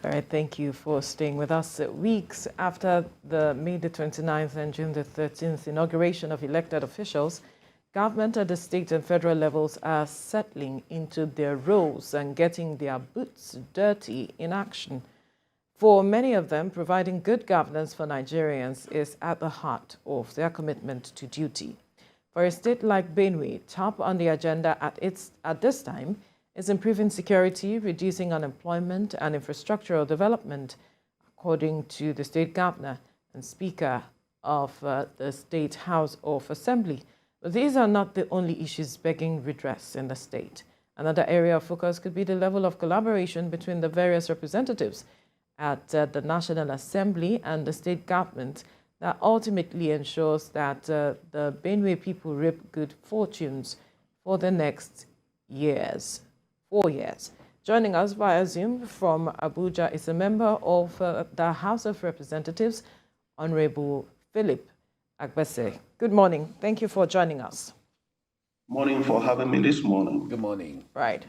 All right, thank you for staying with us. Weeks after the May the 29th and June the 13th inauguration of elected officials, government at the state and federal levels are settling into their roles and getting their boots dirty in action. For many of them, providing good governance for Nigerians is at the heart of their commitment to duty. For a state like Benue, top on the agenda at this time is improving security, reducing unemployment, and infrastructural development, according to the state governor and speaker of the State House of Assembly. But these are not the only issues begging redress in the state. Another area of focus could be the level of collaboration between the various representatives at the National Assembly and the state government that ultimately ensures that the Benue people reap good fortunes for the next 4 years. Joining us via Zoom from Abuja is a member of the House of Representatives, Honorable Philip Agbese. Good morning. Thank you for joining us. Morning for having me this morning. Good morning. Right.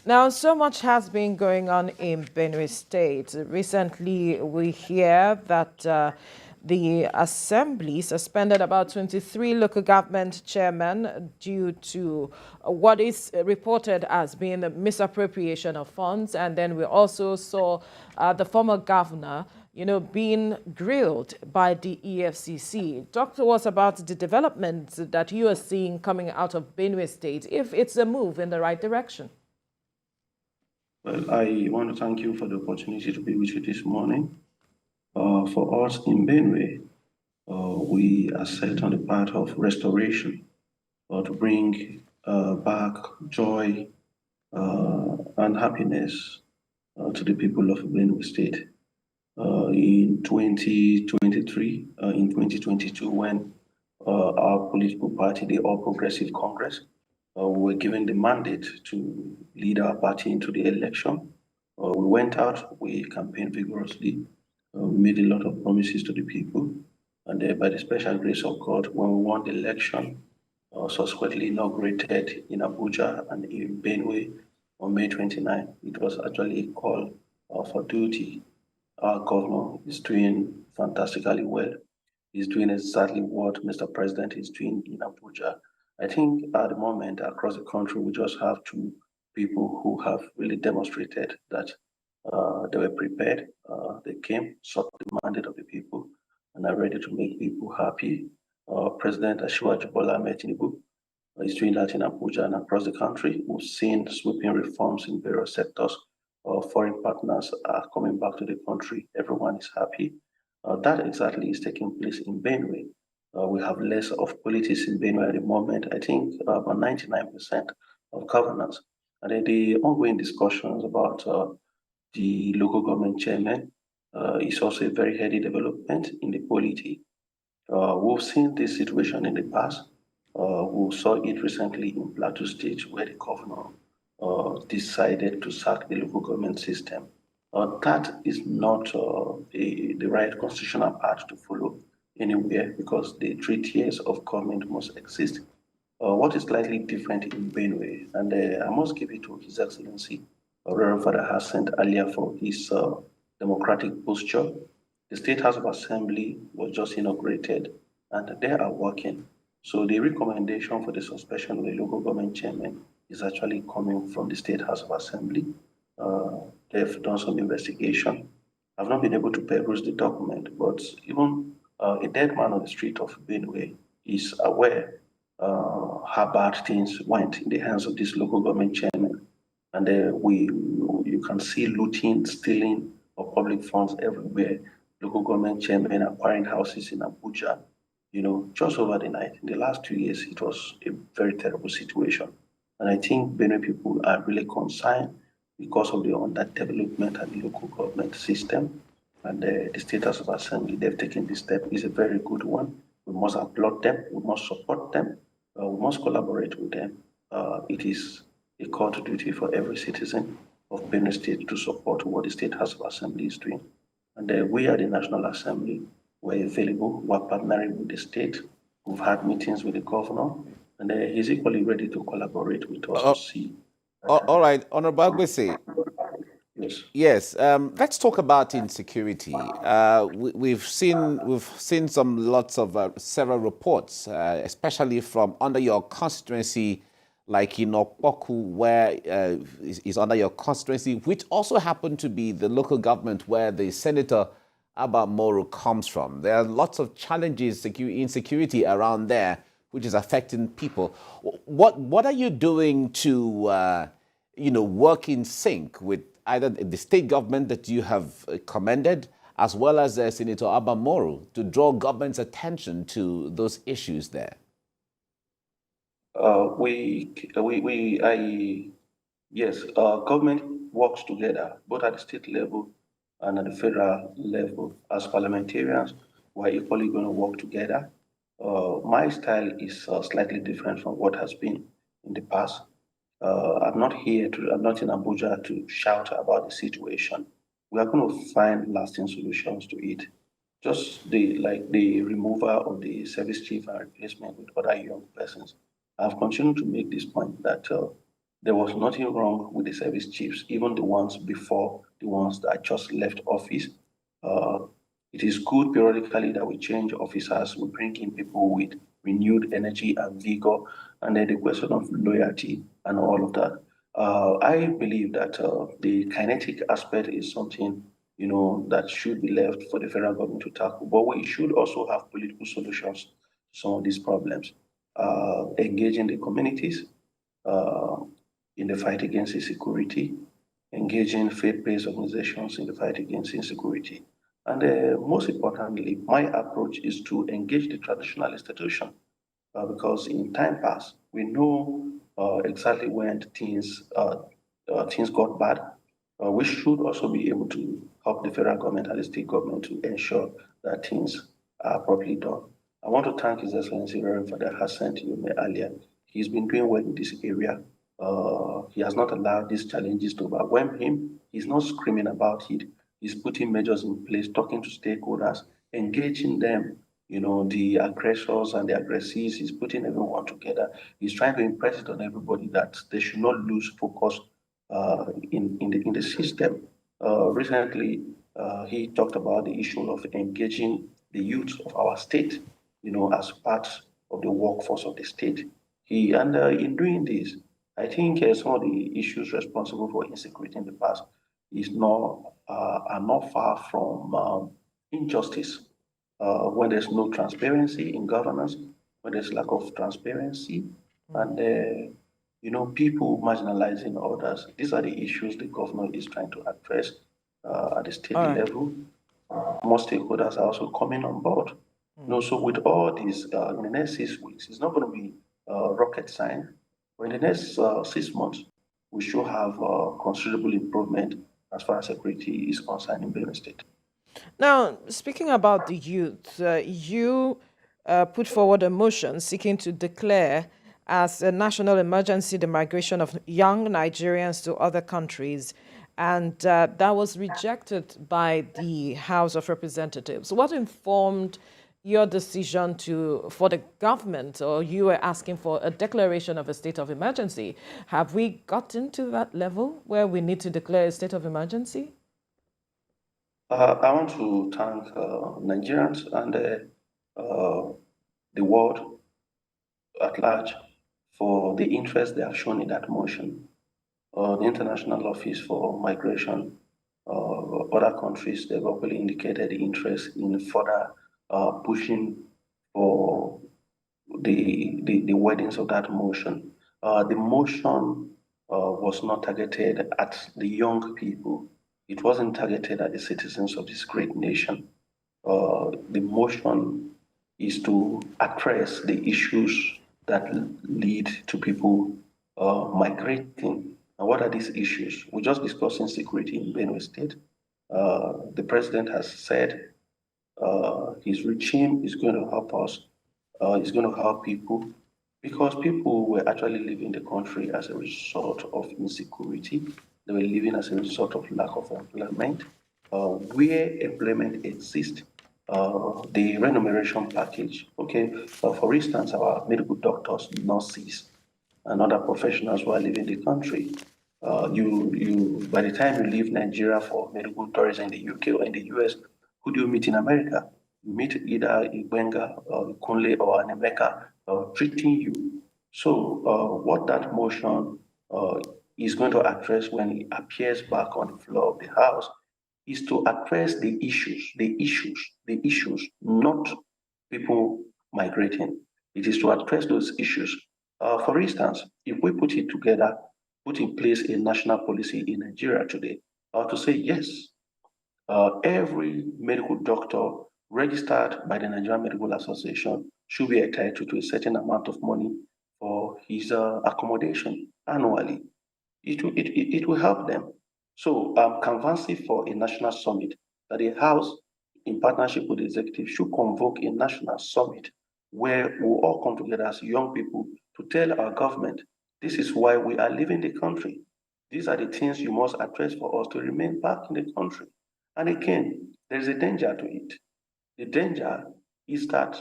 Now, so much has been going on in Benue State. Recently, we hear that the Assembly suspended about 23 local government chairmen due to what is reported as being a misappropriation of funds. And then we also saw the former governor, being grilled by the EFCC. Talk to us about the developments that you are seeing coming out of Benue State, if it's a move in the right direction. Well, I want to thank you for the opportunity to be with you this morning. For us in Benue, we are set on the path of restoration to bring back joy and happiness to the people of Benue State. In 2023, in 2022, when our political party, the All Progressive Congress, we were given the mandate to lead our party into the election. We went out, we campaigned vigorously, we made a lot of promises to the people, and by the special grace of God, when we won the election, subsequently inaugurated in Abuja and in Benue on May 29, it was actually a call for duty. Our governor is doing fantastically well. He's doing exactly what Mr. President is doing in Abuja. I think at the moment across the country, we just have two people who have really demonstrated that they were prepared. They came, sought the mandate of the people, and are ready to make people happy. President Asiwaju Bola Ahmed Tinubu is doing that in Abuja and across the country. We've seen sweeping reforms in various sectors. Foreign partners are coming back to the country. Everyone is happy. That exactly is taking place in Benue. We have less of politics in Benue at the moment. I think about 99% of governance. And then the ongoing discussions about the local government chairman is also a very heady development in the polity. We've seen this situation in the past. We saw it recently in Plateau State, where the governor decided to sack the local government system. That is not the right constitutional path to follow anywhere because the 3 tiers of government must exist. What is slightly different in Benue, and I must give it to His Excellency, Reverend Father Hassan earlier for his democratic posture. The State House of Assembly was just inaugurated and they are working. So the recommendation for the suspension of the local government chairman is actually coming from the State House of Assembly. They've done some investigation. I've not been able to peruse the document, but even a dead man on the street of Benue is aware how bad things went in the hands of this local government chairman. And you can see looting, stealing of public funds everywhere. Local government chairmen acquiring houses in Abuja, just over the night. In the last 2 years, it was a very terrible situation. And I think Benue people are really concerned because of the underdevelopment and the local government system. And the State House of Assembly, they've taken this step, is a very good one. We must applaud them, we must support them, we must collaborate with them. It is a call to duty for every citizen of Benue State to support what the State House of Assembly is doing. And we at the National Assembly, we're available, we're partnering with the state. We've had meetings with the governor, and he's equally ready to collaborate with us to see. All right, Honorable Agbese, Yes. Yes, let's talk about insecurity. We've seen some lots of several reports, especially from under your constituency, like in Okpoku, where is under your constituency, which also happened to be the local government where the Senator Abba Moro comes from. There are lots of challenges, insecurity around there, which is affecting people. What are you doing to work in sync with either the state government that you have commended, as well as Senator Abba Moro, to draw government's attention to those issues there? Yes, government works together, both at the state level and at the federal level. As parliamentarians, we're equally going to work together. My style is slightly different from what has been in the past. I'm not in Abuja to shout about the situation. We are going to find lasting solutions to it. Just the removal of the service chief and replacement with other young persons. I've continued to make this point that there was nothing wrong with the service chiefs, even the ones before the ones that just left office. Uh, it is good periodically that we change officers, we bring in people with renewed energy and vigor, and then the question of loyalty and all of that. I believe that the kinetic aspect is something that should be left for the federal government to tackle. But we should also have political solutions to some of these problems. Engaging the communities uh, in the fight against insecurity, engaging faith-based organizations in the fight against insecurity. And most importantly, my approach is to engage the traditional institution because in time past, we know exactly when things got bad. We should also be able to help the federal government and the state government to ensure that things are properly done. I want to thank His Excellency Reverend Father Hassan Yume earlier. He's been doing work in this area. He has not allowed these challenges to overwhelm him. He's not screaming about it. He's putting measures in place, talking to stakeholders, engaging them, the aggressors and the aggressees. He's putting everyone together. He's trying to impress it on everybody that they should not lose focus in the system. Recently, he talked about the issue of engaging the youth of our state, as part of the workforce of the state. In doing this, I think some of the issues responsible for insecurity in the past are not far from injustice. When there's no transparency in governance, when there's lack of transparency, and people marginalizing others. These are the issues the government is trying to address at the state All right. level. Most stakeholders are also coming on board. So with all these, in the next 6 weeks, it's not going to be rocket science. But in the next 6 months, we should have considerable improvement as far as security is concerned in Benue State. Now, speaking about the youth, you put forward a motion seeking to declare as a national emergency the migration of young Nigerians to other countries, and that was rejected by the House of Representatives. What informed your decision for the government, or you were asking for a declaration of a state of emergency? Have we gotten to that level where we need to declare a state of emergency? I want to thank Nigerians and the world at large for the interest they have shown in that motion. The International Office for Migration, other countries, they've openly indicated the interest in further pushing for the wordings of that motion. The motion was not targeted at the young people. It wasn't targeted at the citizens of this great nation. The motion is to address the issues that lead to people migrating. And what are these issues? We just discussed insecurity in Benue State. The president has said his regime is going to help us, is going to help people, because people were actually leaving the country as a result of insecurity. They were living as a result of lack of employment. Where employment exists, the remuneration package, okay, for instance, our medical doctors, nurses, and other professionals who are leaving the country, By the time you leave Nigeria for medical tourism in the UK or in the US, who do you meet in America? You meet either Ibenga or Kunle or an Emeka treating you. So what that motion is going to address when it appears back on the floor of the House is to address the issues, not people migrating. It is to address those issues. For instance, if we put it together, put in place a national policy in Nigeria today, to say yes, every medical doctor registered by the Nigerian Medical Association should be entitled to a certain amount of money for his accommodation annually. It will help them. So I'm canvassing for a national summit that the House, in partnership with the executive, should convoke a national summit where we'll all come together as young people to tell our government, this is why we are leaving the country. These are the things you must address for us to remain back in the country. And again, there's a danger to it. The danger is that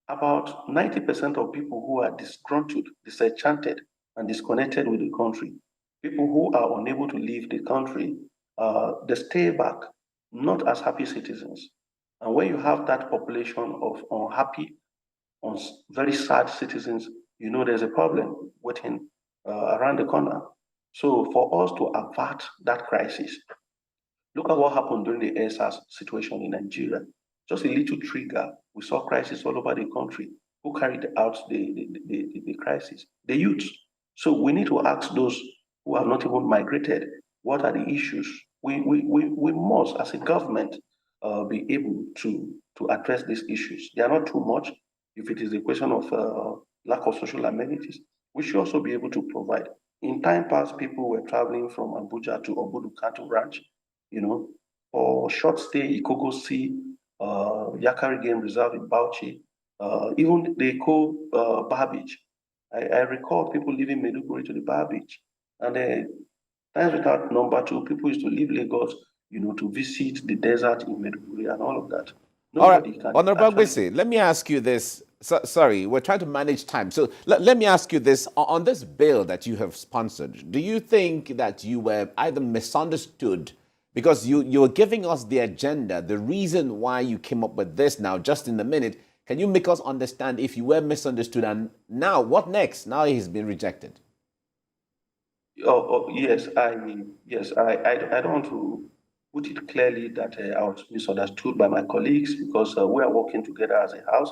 about 90% of people who are disgruntled, disenchanted, and disconnected with the country, people who are unable to leave the country, they stay back, not as happy citizens. And when you have that population of unhappy, very sad citizens, you know there's a problem waiting around the corner. So for us to avert that crisis, look at what happened during the AirSARS situation in Nigeria. Just a little trigger, we saw crisis all over the country. Who carried out the crisis? The youth. So we need to ask those who have not even migrated, what are the issues? We must, as a government, be able to address these issues. They are not too much. If it is a question of lack of social amenities, we should also be able to provide. In time past, people were traveling from Abuja to Obudu Cattle Ranch, for short stay, Ikogo Sea, Yakari Game Reserve in Bauchi, even the Bar Beach. I recall people leaving Maiduguri to the Bar Beach. And times without number two, people used to leave Lagos, to visit the desert in Maiduguri and all of that. All right, Nobody can Honorable actually... Agbese, let me ask you this. Sorry, we're trying to manage time. So let me ask you this. On this bill that you have sponsored, do you think that you were either misunderstood because you were giving us the agenda, the reason why you came up with this now, just in a minute? Can you make us understand if you were misunderstood and now what next? Now he's been rejected. Yes, I don't want to put it clearly that I was misunderstood by my colleagues because we are working together as a house.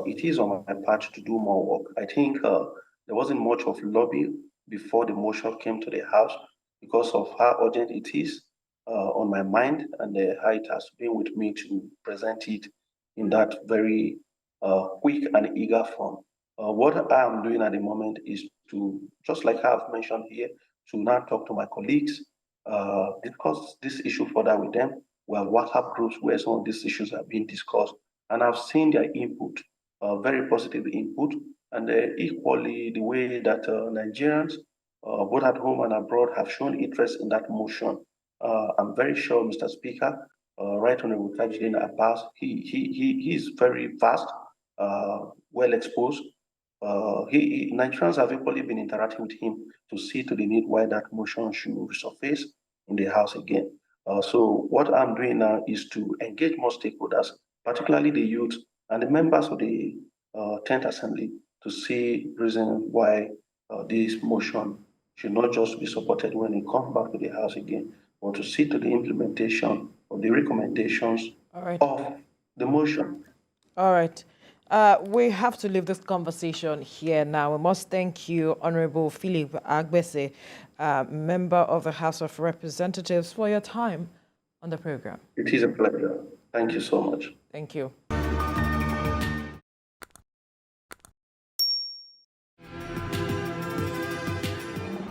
It is on my part to do more work. I think there wasn't much of lobby before the motion came to the House because of how urgent it is on my mind and how it has been with me to present it in that very quick and eager form. What I am doing at the moment is to, just like I've mentioned here, to now talk to my colleagues, discuss this issue further with them. We have WhatsApp groups where some of these issues are being discussed, and I've seen their input, very positive input, and equally the way that Nigerians, both at home and abroad, have shown interest in that motion. I'm very sure, Mr. Speaker, Right Honorable Tajudeen Abbas, he's very vast, well exposed. Nigerians have equally been interacting with him to see to the need why that motion should resurface in the House again. So what I'm doing now is to engage more stakeholders, particularly the youth and the members of the 10th Assembly, to see reason why this motion should not just be supported when it comes back to the House again, but to see to the implementation of the recommendations of the motion. All right. We have to leave this conversation here now. We must thank you, Honorable Philip Agbese, member of the House of Representatives, for your time on the program. It is a pleasure. Thank you so much. Thank you.